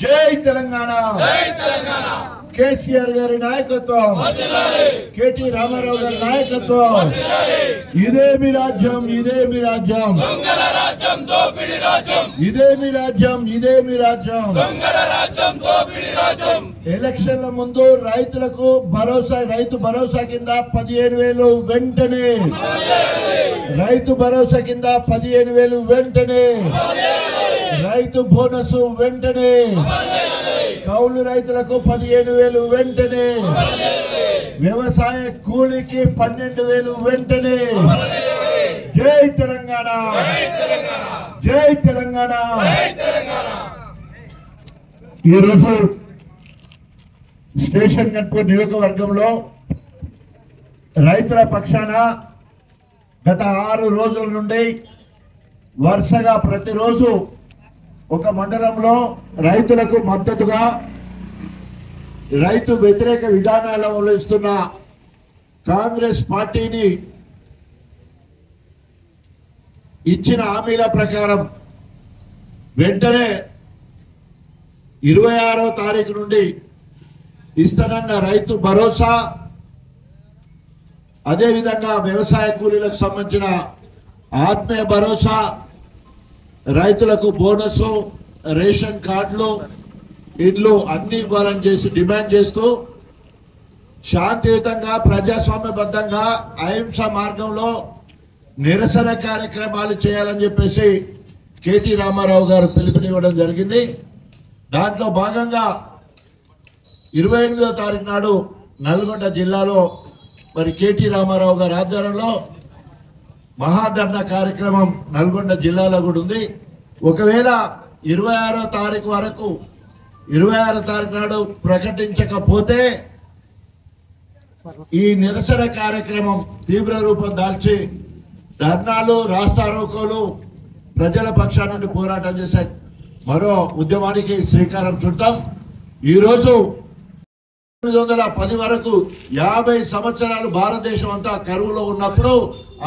జై తెలంగాణ కేసీఆర్ గారి నాయకత్వం, కేటీ రామారావు గారి నాయకత్వం. ఇదే మీ రాజ్యం, ఇదే మీ రాజ్యం, ఇదే మీ రాజ్యం, ఇదే మీ రాజ్యం. ఎలక్షన్ల ముందు రైతులకు భరోసా, రైతు భరోసా కింద 15,000 వెంటనే, రైతు భరోసా కింద 15,000 వెంటనే, రైతు బోనస్ వెంటనే, కౌలు రైతులకు 15,000 వెంటనే, వ్యవసాయ కూలీకి 12,000 వెంటనే. జై తెలంగాణ, జై తెలంగాణ. ఈరోజు స్టేషన్ గన్పూర్ నియోజకవర్గంలో రైతుల పక్షాన గత 6 రోజుల నుండి వరుసగా ప్రతిరోజు ఒక మండలంలో రైతులకు మద్దతుగా రైతు వ్యతిరేక విధానాలు అవలంబిస్తున్న కాంగ్రెస్ పార్టీని ఇచ్చిన హామీల ప్రకారం వెంటనే 26వ తారీఖు నుండి ఇస్తానన్న రైతు భరోసా, అదేవిధంగా వ్యవసాయ కూలీలకు సంబంధించిన ఆత్మీయ భరోసా, రైతులకు బోనస్, రేషన్ కార్డులు, ఇండ్లు అన్ని ఇవ్వాలని చేసి డిమాండ్ చేస్తూ శాంతియుతంగా ప్రజాస్వామ్యబద్ధంగా అహింస మార్గంలో నిరసన కార్యక్రమాలు చేయాలని చెప్పేసి కేటీ రామారావు గారు పిలుపునివ్వడం జరిగింది. దాంట్లో భాగంగా 28వ తారీఖు నాడు నల్గొండ జిల్లాలో మరి కేటీ రామారావు గారి ఆధ్వర్యంలో మహాధర్నా కార్యక్రమం నల్గొండ జిల్లాలో కూడా ఉంది. ఒకవేళ 26వ తారీఖు వరకు 26వ తారీఖు నాడు ప్రకటించకపోతే ఈ నిరసన కార్యక్రమం తీవ్ర రూపం దాల్చి ధర్నాలు, రాస్తారోకోలు, ప్రజల పక్షాన నుండి పోరాటం చేసే మరో ఉద్యమానికి శ్రీకారం చుడతాం. ఈరోజు 1910 వరకు 50 సంవత్సరాలు భారతదేశం అంతా కరువులో ఉన్నప్పుడు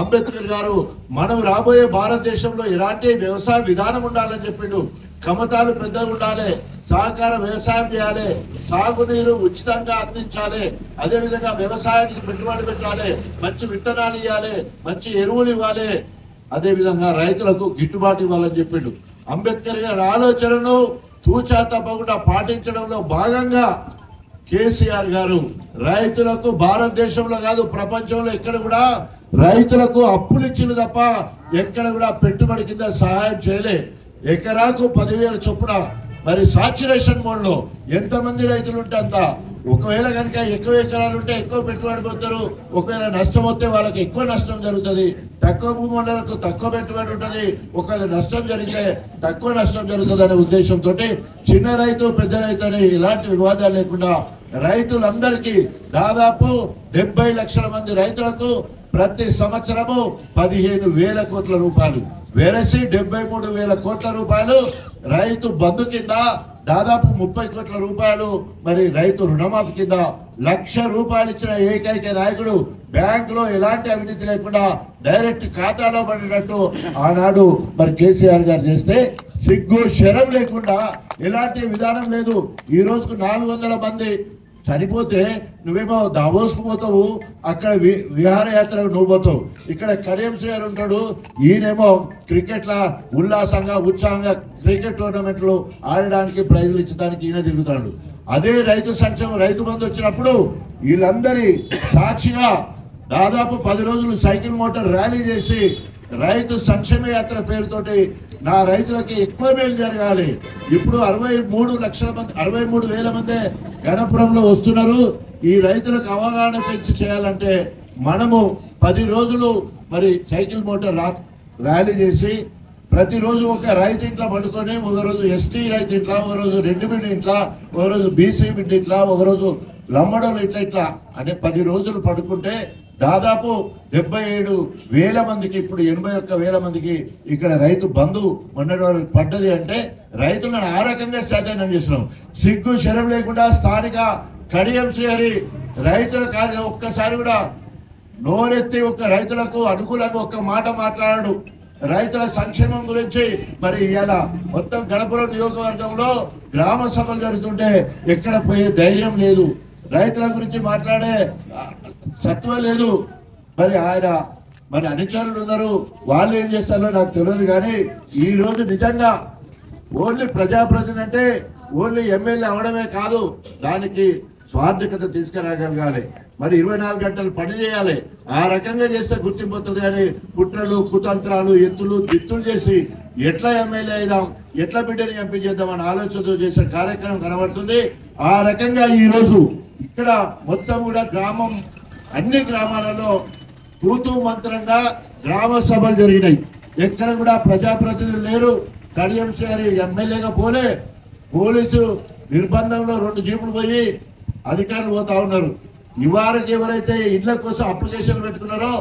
అంబేద్కర్ గారు మనం రాబోయే భారతదేశంలో ఇలాంటి వ్యవసాయ విధానం ఉండాలని చెప్పిండు. కమతాలు పెద్దగా ఉండాలి, సహకార వ్యవసాయం చేయాలి, సాగునీరు ఉచితంగా అందించాలి, అదేవిధంగా వ్యవసాయానికి పెట్టుబడి పెట్టాలి, మంచి విత్తనాలు ఇవ్వాలి, మంచి ఎరువులు ఇవ్వాలి, అదేవిధంగా రైతులకు గిట్టుబాటు ఇవ్వాలని చెప్పిండు. అంబేద్కర్ గారి ఆలోచనను తూచా తప్పకుండా పాటించడంలో భాగంగా కేసీఆర్ గారు రైతులకు భారతదేశంలో కాదు ప్రపంచంలో ఎక్కడ కూడా రైతులకు అప్పులు ఇచ్చింది తప్ప ఎక్కడ కూడా పెట్టుబడి కింద సహాయం చేయలే. ఎకరాకు 10,000 చొప్పున మరి సాచురేషన్ మోడ్ లో ఎంతమంది రైతులు ఉంటే అంత. ఒకవేళ కనుక ఎక్కువ ఎకరాలు ఉంటే ఎక్కువ పెట్టుబడి పోతారు, ఒకవేళ నష్టం వస్తే వాళ్ళకి ఎక్కువ నష్టం జరుగుతుంది. తక్కువ భూములకు తక్కువ పెట్టుబడి ఉంటుంది, ఒకవేళ నష్టం జరిగితే తక్కువ నష్టం జరుగుతుంది అనే ఉద్దేశంతో చిన్న రైతు పెద్ద రైతు అని ఇలాంటి వివాదాలు లేకుండా రైతులందరికీ దాదాపు 70 లక్షల మంది రైతులకు ప్రతి సంవత్సరము 15,000 కోట్ల రూపాయలు వేరేసి 73,000 కోట్ల రూపాయలు రైతు బంధు కింద, దాదాపు 30 కోట్ల రూపాయలు మరి రైతు రుణమాఫీ కింద 1,00,000 రూపాయలు ఇచ్చిన ఏకైక నాయకుడు. బ్యాంక్ లో ఎలాంటి అవినీతి లేకుండా డైరెక్ట్ ఖాతాలో పడినట్టు ఆనాడు మరి కేసీఆర్ గారు చేస్తే సిగ్గు శరం లేకుండా ఎలాంటి విధానం లేదు. ఈ రోజుకు 400 మంది చనిపోతే నువ్వేమో దావోస్కు పోతావు, అక్కడ విహారయాత్రకు నువ్వు పోతావు. ఇక్కడ కడియం శ్రీగారు ఉంటాడు, ఈయనేమో క్రికెట్ల ఉల్లాసంగా ఉత్సాహంగా క్రికెట్ టోర్నమెంట్లు ఆడడానికి ప్రైజులు ఇచ్చడానికి ఈయన తిరుగుతాడు. అదే రైతు సంక్షేమం రైతు బంధు వచ్చినప్పుడు వీళ్ళందరి సాక్షిగా దాదాపు 10 రోజులు సైకిల్ మోటార్ ర్యాలీ చేసి రైతు సంక్షేమ యాత్ర పేరుతోటి నా రైతులకి ఎక్కువ మేలు జరగాలి. ఇప్పుడు 63,00,000 మంది గణపురంలో వస్తున్నారు. ఈ రైతులకు అవగాహన పెంచి చేయాలంటే మనము 10 రోజులు మరి సైకిల్ మోటార్ ర్యాలీ చేసి ప్రతిరోజు ఒక రైతు ఇంట్లో పడుకొని, ఒక రోజు ఎస్టీ రైతు ఇంట్లో, ఒక రోజు రెడ్డి బిడ్డ ఇంట్లో, ఒక రోజు బీసీ బిడ్డ ఇంట్లో, ఒక రోజు లంబడోలు ఇట్లా అంటే 10 రోజులు పడుకుంటే దాదాపు 77,000 మందికి, ఇప్పుడు 81,000 మందికి ఇక్కడ రైతు బంధు మొన్నటి వరకు పడ్డది. అంటే రైతులను ఆ రకంగా చైతన్యం చేస్తున్నాం. సిగ్గు శరం లేకుండా స్థానిక కడియం శ్రీహరి రైతుల ఒక్కసారి కూడా నోరెత్తి ఒక్క రైతులకు అనుకూలంగా ఒక్క మాట మాట్లాడాడు. రైతుల సంక్షేమం గురించి మరి ఇవాళ మొత్తం గణపురం నియోజకవర్గంలో గ్రామ సభలు జరుగుతుంటే ఎక్కడ పోయే ధైర్యం లేదు, రైతుల గురించి మాట్లాడే సత్వం లేదు. మరి ఆయన మరి అనుచరులు ఉన్నారు, వాళ్ళు ఏం చేస్తారో నాకు తెలియదు. కానీ ఈ రోజు నిజంగా ఓన్లీ ప్రజాప్రతినిధి అంటే ఓన్లీ ఎమ్మెల్యే అవడమే కాదు, దానికి స్వార్థికత తీసుకురాగలగాలి. మరి 24 గంటలు పని చేయాలి. ఆ రకంగా చేస్తే గుర్తింపు వస్తుంది. కానీ కుట్రలు కుతంత్రాలు ఎత్తులు దిత్తులు చేసి ఎట్లా ఎమ్మెల్యే అయిదాం, ఎట్లా బిడ్డని ఎంపీ చేద్దాం అని ఆలోచనతో చేసే కార్యక్రమం కనబడుతుంది. ఆ రకంగా ఈ రోజు ఇక్కడ మొత్తం కూడా గ్రామం అన్ని గ్రామాలలో తూతూ మంత్రంగా గ్రామ సభలు జరిగినాయి. ఎక్కడ కూడా ప్రజాప్రతినిధులు లేరు. కడియం శ్రీ ఎమ్మెల్యేగా పోలే, పోలీసు నిర్బంధంలో 2 జీపులు పోయి అధికారులు పోతా ఉన్నారు. ఇవాళకి ఎవరైతే ఇళ్ల కోసం అప్లికేషన్లు పెట్టుకున్నారో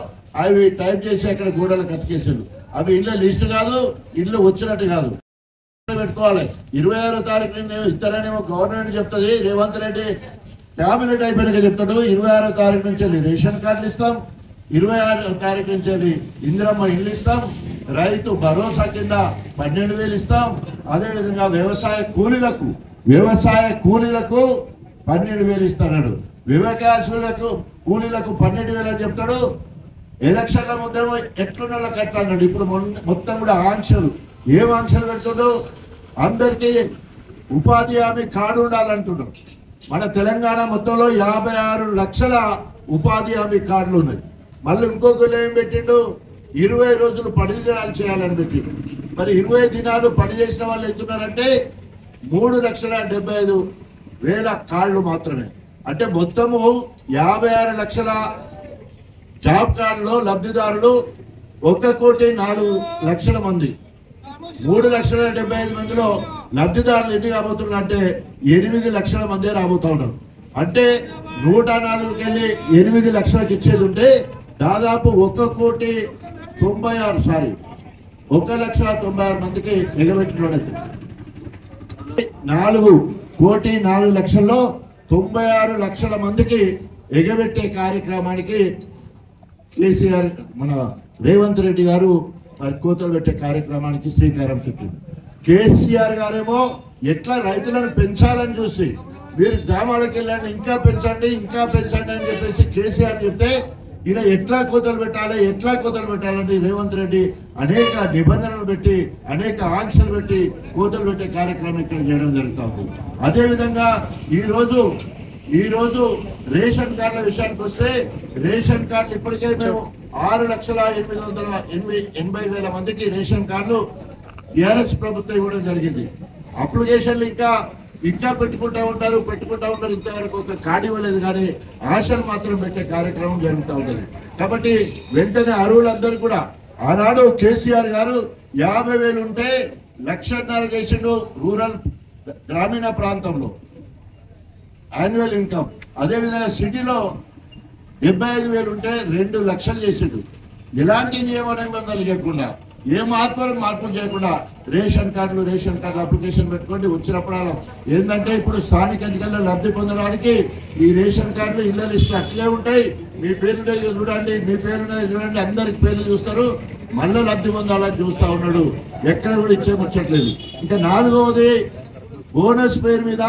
అవి టైప్ చేసి అక్కడ గోడలకు అతికేసారు. అవి ఇళ్ళ లిస్టు కాదు, ఇల్లు వచ్చినట్టు కాదు, పెట్టుకోవాలి. 26వ తారీఖు ఇస్తారనేమో గవర్నమెంట్ చెప్తుంది. రేవంత్ రెడ్డి క్యాబినెట్ అయిపోయినాక చెప్తాడు 26వ తారీఖు నుంచి వెళ్ళి రేషన్ కార్డులు ఇస్తాం, 26వ తారీఖు నుంచి వెళ్ళి ఇందిరమ్మ ఇల్లు ఇస్తాం, రైతు భరోసా కింద 12,000 ఇస్తాం. అదేవిధంగా వ్యవసాయ కూలీలకు 12,000 ఇస్తాడు. వివేకాసులకు కూలీలకు 12,000 అని చెప్తాడు. ఎలక్షన్ల ముందేమో ఎట్లున్న కట్ట అన్నాడు. ఇప్పుడు మొత్తం కూడా ఆంక్షలు, ఏం ఆంక్షలు పెడుతుండో అందరికీ ఉపాధి హామీ కార్డు ఉండాలంటున్నాడు. మన తెలంగాణ మొత్తంలో 56 లక్షల ఉపాధి హామీ కార్డులు ఉన్నాయి. మళ్ళీ ఇంకొకరు ఏం పెట్టిండు, 20 రోజులు పని దినాలు చేయాలని పెట్టిండు. మరి 20 దినాలు పని చేసిన వాళ్ళు ఎంతున్నారంటే 3,75,000 కార్డులు మాత్రమే. అంటే మొత్తము 56 లక్షల జాబ్ కార్డులో లబ్ధిదారులు 1,04,00,000 మంది. 3,75,000 మందిలో లబ్ధిదారులు ఎన్ని కాబోతున్నారు అంటే 8 లక్షల మంది రాబోతా ఉన్నారు. అంటే 104కి వెళ్ళి 8 లక్షలకు ఇచ్చేది ఉంటే దాదాపు 1,96,000 మందికి ఎగబెట్టినోడైతే 4,04,00,000లో 96 లక్షల మందికి ఎగబెట్టే కార్యక్రమానికి కేసీఆర్ మన రేవంత్ రెడ్డి గారు మరి కోతలు పెట్టే కార్యక్రమానికి శ్రీకారం చుట్టింది. కేసీఆర్ గారేమో ఎట్లా రైతులను పెంచాలని చూసి మీరు గ్రామాలకు వెళ్ళండి, ఇంకా పెంచండి అని చెప్పేసి కేసీఆర్ చెప్తే ఈయన ఎట్లా కోతలు పెట్టాలంటే రేవంత్ రెడ్డి అనేక నిబంధనలు పెట్టి అనేక ఆంక్షలు పెట్టి కోతలు పెట్టే కార్యక్రమం ఇక్కడ చేయడం జరుగుతుంది. అదేవిధంగా ఈ రోజు రేషన్ కార్డుల విషయానికి వస్తే రేషన్ కార్డులు ఇప్పటికే మేము 6,880,000 మందికి రేషన్ కార్డులు టీఆర్ఎస్ ప్రభుత్వం ఇవ్వడం జరిగింది. అప్లికేషన్లు ఇంకా పెట్టుకుంటా ఉంటారు. ఇంతవరకు ఒక కార్డు ఇవ్వలేదు. కానీ ఆశలు మాత్రం పెట్టే కార్యక్రమం జరుగుతూ ఉంటుంది. కాబట్టి వెంటనే అర్హులందరూ కూడా ఆనాడు కేసీఆర్ గారు 50,000 ఉంటే 1,50,000 చేసిండు రూరల్ గ్రామీణ ప్రాంతంలో యాన్యువల్ ఇన్కమ్. అదేవిధంగా సిటీలో 75,000 ఉంటే 2 లక్షలు చేసిండు. ఎలాంటి నియమ నిబంధనలు లేకుండా ఏ మార్పులు చేయకుండా రేషన్ కార్డులు అప్లికేషన్ పెట్టుకోండి. వచ్చినప్పుడు ఏంటంటే ఇప్పుడు స్థానిక ఎన్నికల్లో లబ్ధి పొందడానికి ఈ రేషన్ కార్డులు ఇళ్ల లిస్టు అట్లే ఉంటాయి. మీ పేరునే చూడండి, అందరికి పేర్లు చూస్తారు. మళ్ళీ లబ్ధి పొందాలని చూస్తా ఉన్నాడు. ఎక్కడ కూడా ఇచ్చే ముచ్చట్లేదు. ఇంకా 4వది బోనస్ పేరు మీద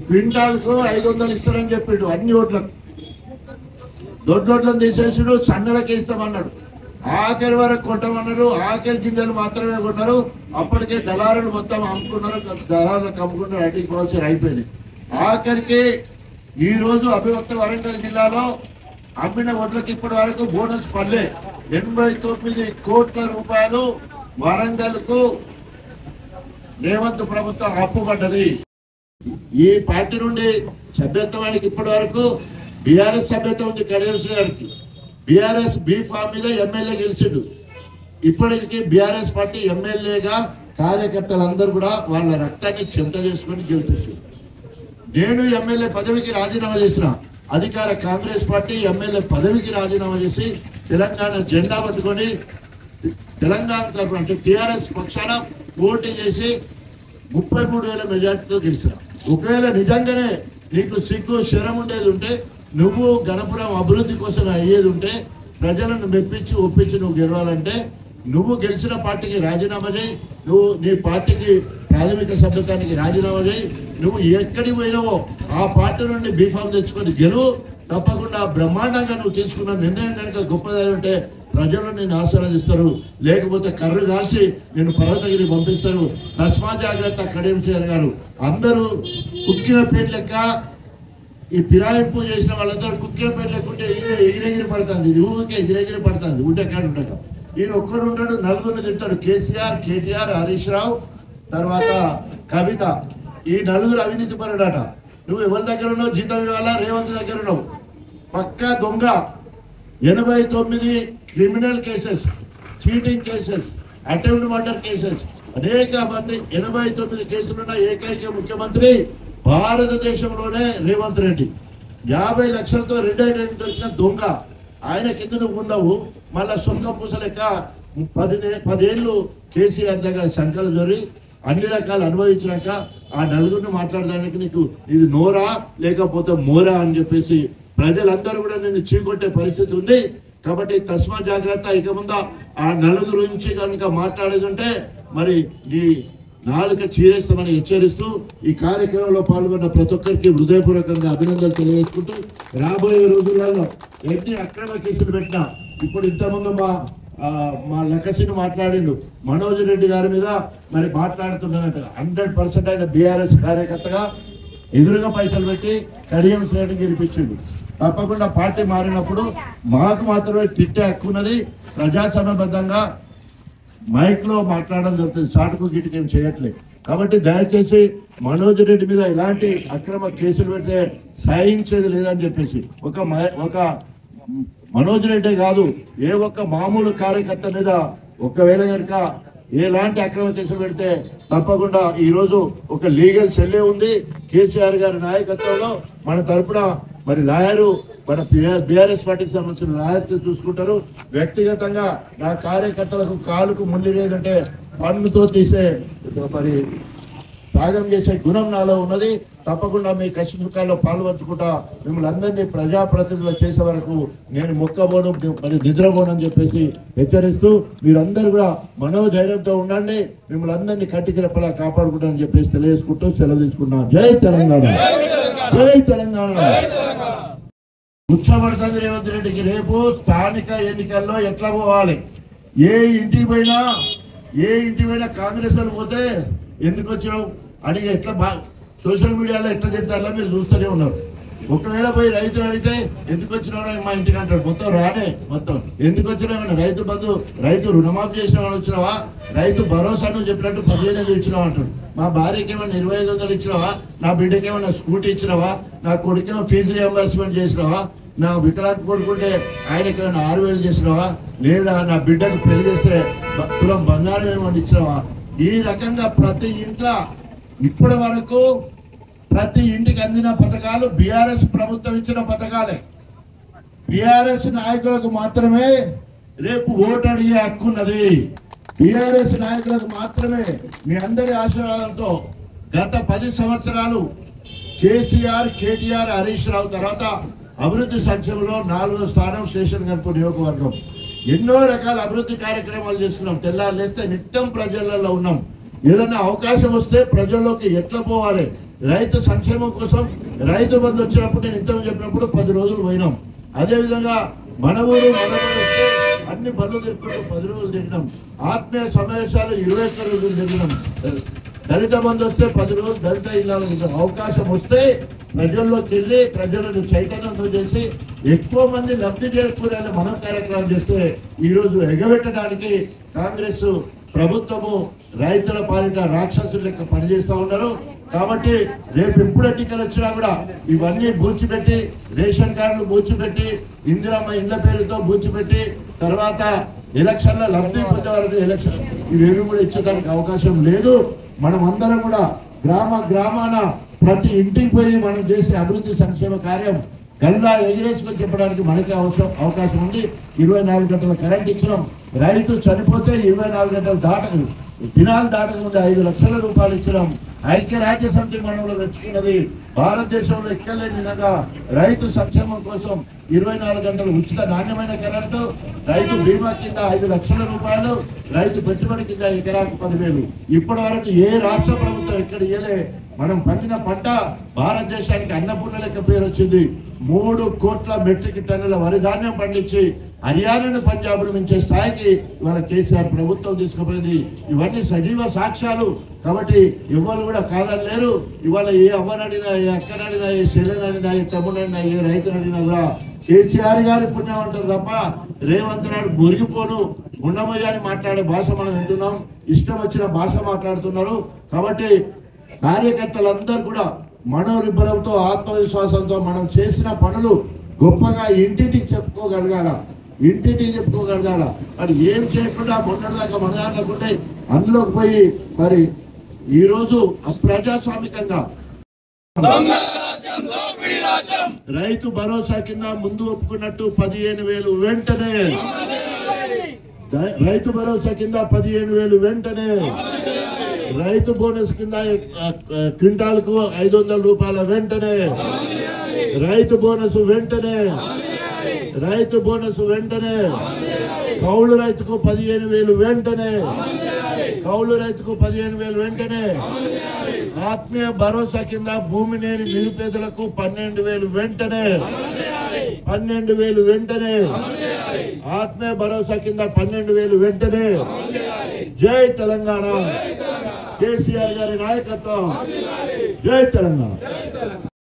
క్వింటాల్కు 500 ఇస్తారని చెప్పిండు. అన్ని ఓట్లకు దొడ్లను తీసేసిడు, సన్నలకి ఇస్తామన్నాడు. ఆఖరి వరకు కొట్టమన్నారు. ఆఖరి గింజలు మాత్రమే కొన్నారు. అప్పటికే దళారులు మొత్తం అమ్ముకున్నారు. అడ్డీ పాలసీ అయిపోయింది. ఆఖరికి ఈ రోజు అభివక్త వరంగల్ జిల్లాలో అమ్మిన ఓట్లకి ఇప్పటి వరకు బోనస్ పడలే. 89 కోట్ల రూపాయలు వరంగల్ కు రేవంత్ ప్రభుత్వం అప్పు పడ్డది. ఈ పార్టీ నుండి సభ్యత్వానికి ఇప్పటి వరకు బీఆర్ఎస్ సభ్యత్వం ఉంది. కడియం గారికి బీఆర్ఎస్ బీ ఫామ్ మీద ఎమ్మెల్యే గెలిచిండు. ఇప్పటికీ బీఆర్ఎస్ పార్టీ ఎమ్మెల్యేగా కార్యకర్తలందరూ కూడా వాళ్ళ రక్తాన్ని చెంత చేసుకుని గెలిపించారు. నేను ఎమ్మెల్యే పదవికి రాజీనామా చేసిన అధికార కాంగ్రెస్ పార్టీ ఎమ్మెల్యే పదవికి రాజీనామా చేసి తెలంగాణ జెండా పట్టుకొని తెలంగాణ తరఫున అంటే టీఆర్ఎస్ పక్షాన పోటీ చేసి 33,000 మెజార్టీతో గెలిచిన. ఒకవేళ నిజంగానే నీకు సిగ్గు శరం ఉండేది ఉంటే, నువ్వు గణపురం అభివృద్ధి కోసం అయ్యేది ఉంటే ప్రజలను మెప్పించి ఒప్పించి నువ్వు గెలవాలంటే నువ్వు గెలిచిన పార్టీకి రాజీనామా చేయి, నువ్వు నీ పార్టీకి ప్రాథమిక సభ్యత్వానికి రాజీనామా చేయి, నువ్వు ఎక్కడికి పోయినావో ఆ పార్టీ నుండి బీఫామ్ తెచ్చుకొని గెలువు. తప్పకుండా బ్రహ్మాండంగా నువ్వు తీసుకున్న నిర్ణయం కనుక గొప్పగా ఉంటే ప్రజలు నిన్ను ఆశీర్వదిస్తారు, లేకపోతే కర్రు కాసి నేను పర్వతగిరి పంపిస్తారు. తస్మా జాగ్రత్త కడియం శ్రీహరి గారు. అందరూ కుక్కిన పేరు లెక్క ఈ ఫిరాయింపు చేసిన వాళ్ళందరూ కుక్కిన పేరు లెక్కుంటే ఎగిరెగిరి పడుతుంది, ఇది ఊరికే ఎగిరెగిరి పడుతుంది. ఉంటే కాడు ఉంటాడు ఈయన ఒక్కడు ఉంటాడు, నలుగురిని తింటాడు. కేసీఆర్, కేటీఆర్, హరీష్ రావు, తర్వాత కవిత, ఈ నలుగురు అవినీతి పరుడట. నువ్వు ఎవరి దగ్గర ఉన్నావు? జీతం ఇవ్వాలా? రేవంత్ దగ్గర ఉన్నావు. పక్కా దొంగ. 89 criminal cases, cheating cases, attempt murder cases, అనేక మంది 89 కేసులున్న ఏకైక ముఖ్యమంత్రి భారతదేశంలోనే రేవంత్ రెడ్డి. 50 లక్షలతో రిటైర్ దొరికిన దొంగ. ఆయన కింద నువ్వు ఉన్నావు. మళ్ళా సొంత పూస లెక్క 10 ఏళ్ళు కేసీఆర్ దగ్గర సంకలు జోరి అన్ని రకాలు అనుభవించినాక ఆ నలుగురిని మాట్లాడడానికి నీకు ఇది నోరా లేకపోతే మోరా అని చెప్పేసి ప్రజలందరూ కూడా నిన్ను చీకొట్టే పరిస్థితి ఉంది. కాబట్టి తస్మా జాగ్రత్త. ఇక ముందు ఆ నలుగురు నుంచి కనుక మాట్లాడేదంటే మరి నీ నాలుక చీరేస్తామని హెచ్చరిస్తూ ఈ కార్యక్రమంలో పాల్గొన్న ప్రతి ఒక్కరికి హృదయపూర్వకంగా అభినందనలు తెలియజేసుకుంటూ రాబోయే రోజులలో ఎన్ని అక్రమ కేసులు పెట్టినా, ఇప్పుడు ఇంతకుముందు మా లక్కసిని మాట్లాడిండు మనోజ్ రెడ్డి గారి మీద మరి మాట్లాడుతున్నానంట. 100% ఆయన బీఆర్ఎస్ కార్యకర్తగా ఎదురుగా పైసలు పెట్టి కడియం శ్రేణి గెలిపించిండు. తప్పకుండా పార్టీ మారినప్పుడు మాకు మాత్రమే తిట్టే హక్కు ఉన్నది. ప్రజాస్వామ్యబద్ధంగా మైక్ లో మాట్లాడడం జరుగుతుంది, సాటుకు గిటుకు ఏం చేయట్లేదు. కాబట్టి దయచేసి మనోజ్ రెడ్డి మీద ఇలాంటి అక్రమ కేసులు పెడితే సహించేది లేదని చెప్పేసి ఒక మనోజ్ రెడ్డి కాదు, ఏ ఒక్క మామూలు కార్యకర్త మీద ఒకవేళ కనుక ఎలాంటి అక్రమ కేసులు పెడితే తప్పకుండా ఈ రోజు ఒక లీగల్ సెల్లే ఉంది. కేసీఆర్ గారి నాయకత్వంలో మన తరపున మరి లాయరు మన బీఆర్ఎస్ పార్టీకి సంబంధించిన లాయర్తో చూసుకుంటారు. వ్యక్తిగతంగా నా కార్యకర్తలకు కాలుకు ముళ్ళు లేదంటే పన్నుతో తీసే మరి త్యాగం చేసే గుణం నాలో ఉన్నది. తప్పకుండా మీ కష్ట సుఖాల్లో పాల్పంచుకుంటా మిమ్మల్ని అందరినీ ప్రజాప్రతినిధులు చేసే వరకు నేను మొక్కబోను మరి నిద్రపోనని చెప్పేసి హెచ్చరిస్తూ మీరందరూ కూడా మనోధైర్యంతో ఉండండి. మిమ్మల్ని అందరినీ కట్టికి రెప్పలా కాపాడుకుంటానని చెప్పేసి తెలియజేసుకుంటూ సెలవు తీసుకుంటున్నా. జై తెలంగాణ, జై తెలంగాణ. ఉత్సపడుతుంది రేవంత్ రెడ్డికి. రేపు స్థానిక ఎన్నికల్లో ఎట్లా పోవాలి? ఏ ఇంటికి పోయినా కాంగ్రెస్ వాళ్ళు పోతే ఎందుకు వచ్చినావు అని ఎట్లా సోషల్ మీడియాలో ఎట్లా తిడతారో మీరు చూస్తూనే ఉన్నారు. ఒకవేళ పోయి రైతులు అడిగితే ఎందుకు వచ్చినావు మా ఇంటికి అంటాడు. మొత్తం రానే మొత్తం ఎందుకు వచ్చినావు? రైతు బంధు, రైతు రుణమాఫీ చేసిన వాళ్ళు వచ్చినావా? రైతు భరోసా నువ్వు చెప్పినట్టు 15,000 ఇచ్చినావా అంటాడు. మా భార్యకి ఏమన్నా 2500 ఇచ్చినావా? నా బిడ్డకి ఏమన్నా స్కూటీ ఇచ్చినావా? నా కొడుకేమో ఫీజు రియంబర్స్మెంట్ చేసినావా? నా వికలాంగ కొడుకుంటే ఆయనకి ఏమైనా 6,000 చేసినావా? లేదా నా బిడ్డకు పెళ్లి చేస్తే తులం బంగారం ఏమన్నా ఇచ్చినావా? ఈ రకంగా ప్రతి ఇంట్లో ఇప్పటి వరకు ప్రతి ఇంటికి అందిన పథకాలు బీఆర్ఎస్ ప్రభుత్వం ఇచ్చిన పథకాలే. బీఆర్ఎస్ నాయకులకు మాత్రమే రేపు ఓటు అడిగే హక్కు ఉన్నది. బీఆర్ఎస్ నాయకులకు మాత్రమే. మీ అందరి ఆశీర్వాదంతో గత 10 సంవత్సరాలు కేసీఆర్, కేటీఆర్, హరీష్ రావు తర్వాత అభివృద్ధి సంక్షేమంలో 4వ స్థానం స్టేషన్ గన్పూర్ నియోజకవర్గం. ఎన్నో రకాల అభివృద్ధి కార్యక్రమాలు చేసుకున్నాం. తెల్లారు లేస్తే నిత్యం ప్రజలలో ఉన్నాం. ఏదైనా అవకాశం వస్తే ప్రజల్లోకి ఎట్లా పోవాలి? రైతు సంక్షేమం కోసం రైతు బంధు వచ్చినప్పుడు నేను ఇంతకు చెప్పినప్పుడు 10 రోజులు పోయినాం. అదేవిధంగా మన ఊరు వస్తే అన్ని బండ్లు తిరుగుతూ 10 రోజులు తిరిగినాం. ఆత్మీయ సమావేశాలు 21 రోజులు తిరిగినాం. దళిత బంధు వస్తే 10 రోజులు దళిత ఇళ్ళ అవకాశం వస్తే ప్రజల్లోకి వెళ్ళి ప్రజలను చైతన్యం చేసి ఎక్కువ మంది లబ్ధి చేసుకునేలా మనం కార్యక్రమం చేస్తే ఈ రోజు ఎగబెట్టడానికి కాంగ్రెస్ ప్రభుత్వము రైతుల పాలిట రాక్షసులు లెక్క పనిచేస్తూ ఉన్నారు. కాబట్టి రేపు ఎప్పుడు ఎన్నికలు వచ్చినా కూడా ఇవన్నీ బూచిపెట్టి, రేషన్ కార్డులు బూచిపెట్టి, ఇందిరమ్మ ఇండ్ల పేరుతో బూచిపెట్టి, తర్వాత ఎలక్షన్ల లబ్ధి పొందే వరకు ఎలక్షన్ ఇవేమి కూడా ఇచ్చేదానికి అవకాశం లేదు. మనం అందరం కూడా గ్రామాన ప్రతి ఇంటికి పోయి మనం చేసే అభివృద్ధి సంక్షేమ కార్యం గల్లా ఎగిరేసుకొని చెప్పడానికి మనకే అవకాశం ఉంది. 24 గంటల కరెంట్ ఇచ్చినాం. రైతు చనిపోతే 24 గంటలు దినాలు దాటక ముందు 5 లక్షల రూపాయలు ఇచ్చినాం. ఐక్యరాజ్య సమితి మనలో మెచ్చుకున్నది. భారతదేశంలో ఎక్కలేని విధంగా రైతు సంక్షేమం కోసం 24 గంటలు ఉచిత నాణ్యమైన కరెంటు, రైతు బీమా కింద 5 లక్షల రూపాయలు, రైతు పెట్టుబడి కింద ఎకరాకు 10,000. ఇప్పటి వరకు ఏ రాష్ట్ర ప్రభుత్వం ఎక్కడ ఇయ్యలే. మనం పండిన పంట భారతదేశానికి అన్నపూర్ణ లెక్క పేరు వచ్చింది. 3 కోట్ల మెట్రిక్ టన్నుల వరి ధాన్యం పండించి హర్యానాను పంజాబ్ను మించే స్థాయికి ఇవాళ కేసీఆర్ ప్రభుత్వం తీసుకుపోయింది. ఇవన్నీ సజీవ సాక్ష్యాలు. కాబట్టి ఎవరు కూడా కాదనలేరు. ఇవాళ ఏ అవ్వనడినా, ఏ అక్కనడినా, ఏ చెల్లెనడినా, ఏ తమ్ముడైనా, ఏ రైతునడినా కూడా కేసీఆర్ గారి పుణ్యం అంటారు తప్ప రేవంత్ నాయుడు మురిగిపోను ఉండమయ్యాని మాట్లాడే భాష మనం వింటున్నాం. ఇష్టం వచ్చిన భాష మాట్లాడుతున్నారు. కాబట్టి కార్యకర్తలందరూ కూడా మనోనిబ్బరంతో, ఆత్మవిశ్వాసంతో మనం చేసిన పనులు గొప్పగా ఇంటింటికి చెప్పుకోగలగాల. మరి ఏం చేయకుండా మొన్నటిదాకా మన దాంట్లోకుంటే అందులోకి పోయి మరి ఈ రోజు అప్రజాస్వామికంగా రైతు భరోసా కింద ముందు ఒప్పుకున్నట్టు 15,000 వెంటనే, రైతు భరోసా కింద 15,000 వెంటనే, రైతు బోనస్ కింద క్వింటాల్కు 500 రూపాయల వెంటనే, రైతు బోనస్ వెంటనే, రైతు బోనస్ వెంటనే, కౌలు రైతుకు 15,000 వెంటనే, కౌలు రైతుకు 15,000 వెంటనే, ఆత్మీయ భరోసా కింద భూమి లేని నిరుపేదలకు 12,000 వెంటనే, 12,000 వెంటనే, ఆత్మీయ భరోసా కింద 12,000 వెంటనే. జై తెలంగాణ, కేసీఆర్ గారి నాయకత్వం. జై తెలంగాణ.